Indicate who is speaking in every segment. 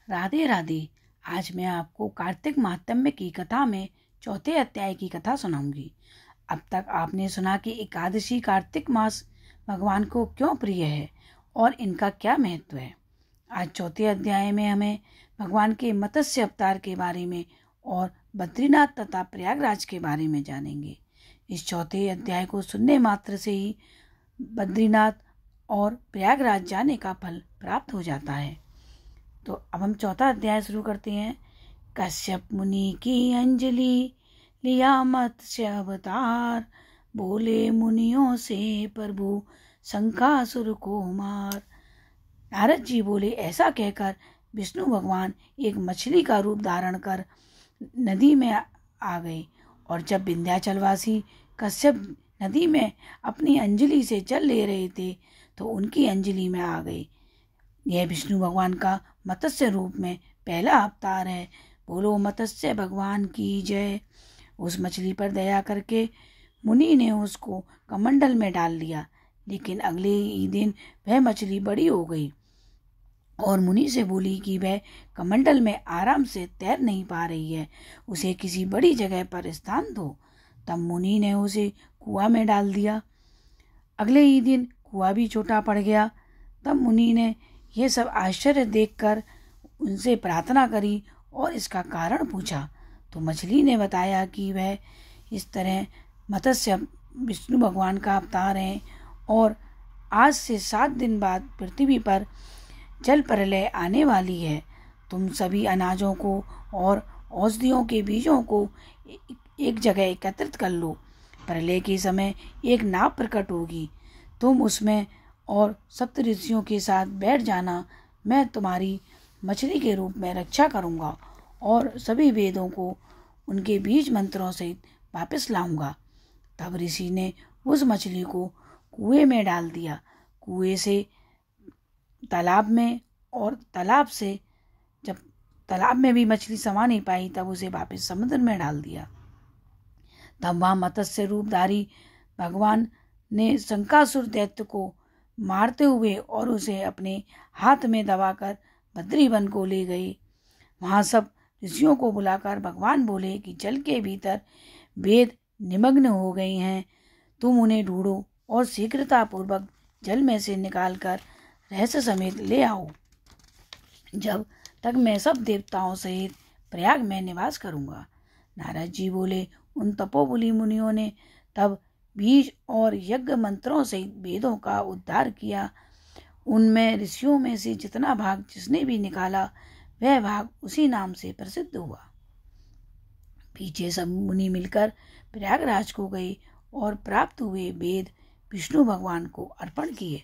Speaker 1: राधे राधे। आज मैं आपको कार्तिक महात्म्य की कथा में चौथे अध्याय की कथा सुनाऊंगी। अब तक आपने सुना कि एकादशी कार्तिक मास भगवान को क्यों प्रिय है और इनका क्या महत्व है। आज चौथे अध्याय में हमें भगवान के मत्स्य अवतार के बारे में और बद्रीनाथ तथा प्रयागराज के बारे में जानेंगे। इस चौथे अध्याय को सुनने मात्र से ही बद्रीनाथ और प्रयागराज जाने का फल प्राप्त हो जाता है। तो अब हम चौथा अध्याय शुरू करते हैं। कश्यप मुनि की अंजलि लिया मत्स्य अवतार, बोले मुनियों से प्रभु शंकासुर को मार। नारद जी बोले, ऐसा कहकर विष्णु भगवान एक मछली का रूप धारण कर नदी में आ गए और जब विंध्याचलवासी कश्यप नदी में अपनी अंजलि से जल ले रहे थे तो उनकी अंजलि में आ गए। यह विष्णु भगवान का मत्स्य रूप में पहला अवतार है। बोलो मत्स्य भगवान की जय। उस मछली पर दया करके मुनि ने उसको कमंडल में डाल दिया, लेकिन अगले ही दिन वह मछली बड़ी हो गई और मुनि से बोली कि वह कमंडल में आराम से तैर नहीं पा रही है, उसे किसी बड़ी जगह पर स्थान दो। तब मुनि ने उसे कुआं में डाल दिया। अगले ही दिन कुआं भी छोटा पड़ गया। तब मुनि ने यह सब आश्चर्य देखकर उनसे प्रार्थना करी और इसका कारण पूछा। तो मछली ने बताया कि वह इस तरह मत्स्य विष्णु भगवान का अवतार है और आज से 7 दिन बाद पृथ्वी पर जल प्रलय आने वाली है। तुम सभी अनाजों को और औषधियों के बीजों को एक जगह एकत्रित कर लो। प्रलय के समय एक नाव प्रकट होगी, तुम उसमें और सप्त ऋषियों के साथ बैठ जाना। मैं तुम्हारी मछली के रूप में रक्षा करूंगा और सभी वेदों को उनके बीज मंत्रों सहित वापस लाऊंगा। तब ऋषि ने उस मछली को कुएं में डाल दिया। कुएं से तालाब में और तालाब से जब तालाब में भी मछली समा नहीं पाई तब उसे वापस समुद्र में डाल दिया। तब वहाँ मत्स्य रूपधारी भगवान ने शंकासुर दैत्य को मारते हुए और उसे अपने हाथ में दबाकर बद्री वन को ले गए। वहाँ सब ऋषियों को बुलाकर भगवान बोले कि जल के भीतर वेद निमग्न हो गए हैं, तुम उन्हें ढूंढो और शीघ्रतापूर्वक जल में से निकालकर रहस्य समेत ले आओ। जब तक मैं सब देवताओं सहित प्रयाग में निवास करूंगा। नारद जी बोले, उन तपोबली मुनियों ने तब बीज और यज्ञ मंत्रों सहित वेदों का उद्धार किया। उनमें ऋषियों में से जितना भाग जिसने भी निकाला वह भाग उसी नाम से प्रसिद्ध हुआ। पीछे सब मुनि मिलकर प्रयागराज को गए और प्राप्त हुए वेद विष्णु भगवान को अर्पण किए।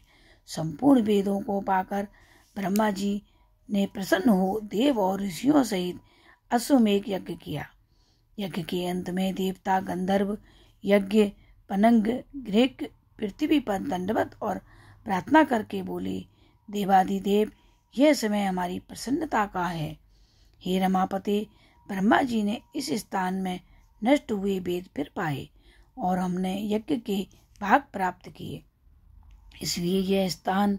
Speaker 1: संपूर्ण वेदों को पाकर ब्रह्मा जी ने प्रसन्न हो देव और ऋषियों सहित अश्वमेध यज्ञ किया। यज्ञ के अंत में देवता गंधर्व यज्ञ पनंग ग्रेक पृथ्वी पर दंडवत और प्रार्थना करके बोले, देवादिदेव यह समय हमारी प्रसन्नता का है। हे रमापते, ब्रह्मा जी ने इस स्थान में नष्ट हुए वेद फिर पाए और हमने यज्ञ के भाग प्राप्त किए, इसलिए यह स्थान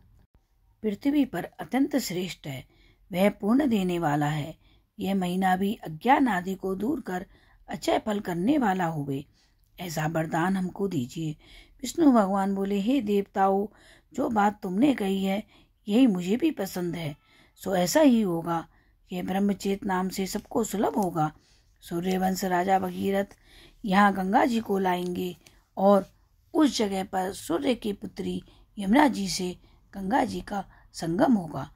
Speaker 1: पृथ्वी पर अत्यंत श्रेष्ठ है। वह पूर्ण देने वाला है। यह महीना भी अज्ञान आदि को दूर कर अक्षय फल करने वाला होवे, ऐसा वरदान हमको दीजिए। विष्णु भगवान बोले, हे देवताओं, जो बात तुमने कही है यही मुझे भी पसंद है, सो ऐसा ही होगा। यह ब्रह्मचेत नाम से सबको सुलभ होगा। सूर्यवंश राजा भगीरथ यहाँ गंगा जी को लाएंगे और उस जगह पर सूर्य की पुत्री यमुना जी से गंगा जी का संगम होगा।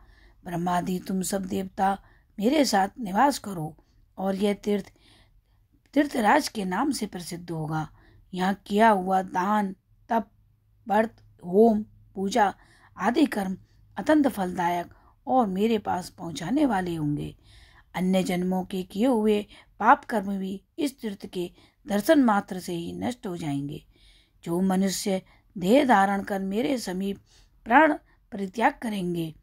Speaker 1: ब्रह्मादि तुम सब देवता मेरे साथ निवास करो और यह तीर्थ तीर्थराज के नाम से प्रसिद्ध होगा। यहाँ किया हुआ दान तप व्रत होम पूजा आदि कर्म अत्यंत फलदायक और मेरे पास पहुँचाने वाले होंगे। अन्य जन्मों के किए हुए पाप कर्म भी इस तीर्थ के दर्शन मात्र से ही नष्ट हो जाएंगे। जो मनुष्य देह धारण कर मेरे समीप प्राण परित्याग करेंगे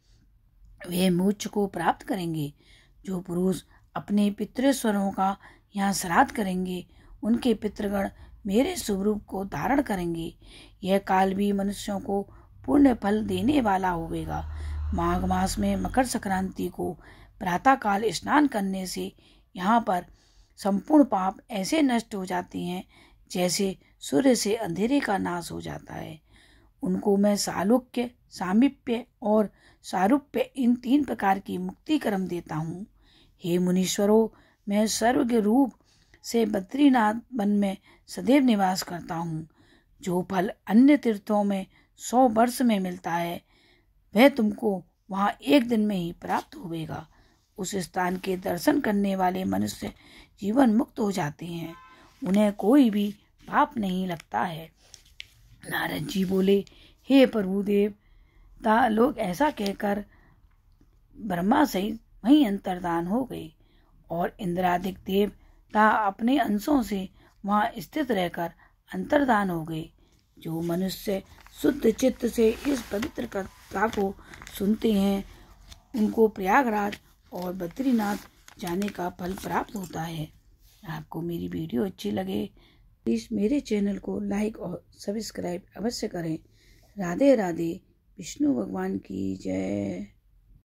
Speaker 1: वे मोक्ष को प्राप्त करेंगे। जो पुरुष अपने पितृस्वरों का यहाँ श्राद्ध करेंगे उनके पितृगण मेरे स्वरूप को धारण करेंगे। यह काल भी मनुष्यों को पुण्य फल देने वाला होवेगा। माघ मास में मकर संक्रांति को प्रातःकाल स्नान करने से यहाँ पर संपूर्ण पाप ऐसे नष्ट हो जाते हैं जैसे सूर्य से अंधेरे का नाश हो जाता है। उनको मैं सालोक्य, सामीप्य और सारूप्य इन 3 प्रकार की मुक्ति क्रम देता हूँ। हे मुनीश्वरों, मैं सर्वज्ञ रूप से बद्रीनाथ वन में सदैव निवास करता हूँ। जो फल अन्य तीर्थों में 100 वर्ष में मिलता है वह तुमको वहाँ 1 दिन में ही प्राप्त होगा। उस स्थान के दर्शन करने वाले मनुष्य जीवन मुक्त हो जाते हैं, उन्हें कोई भी पाप नहीं लगता है। नारद जी बोले, हे प्रभुदेवता लोग ऐसा कहकर ब्रह्मा सहित वहीं अंतर्धान हो गए और इंद्रादिक देवता अपने अंशों से वहां स्थित रहकर अंतर्धान हो गए। जो मनुष्य शुद्ध चित्त से इस पवित्र कथा को सुनते हैं उनको प्रयागराज और बद्रीनाथ जाने का फल प्राप्त होता है। आपको मेरी वीडियो अच्छी लगे प्लीज़ मेरे चैनल को लाइक और सब्सक्राइब अवश्य करें। राधे राधे। विष्णु भगवान की जय।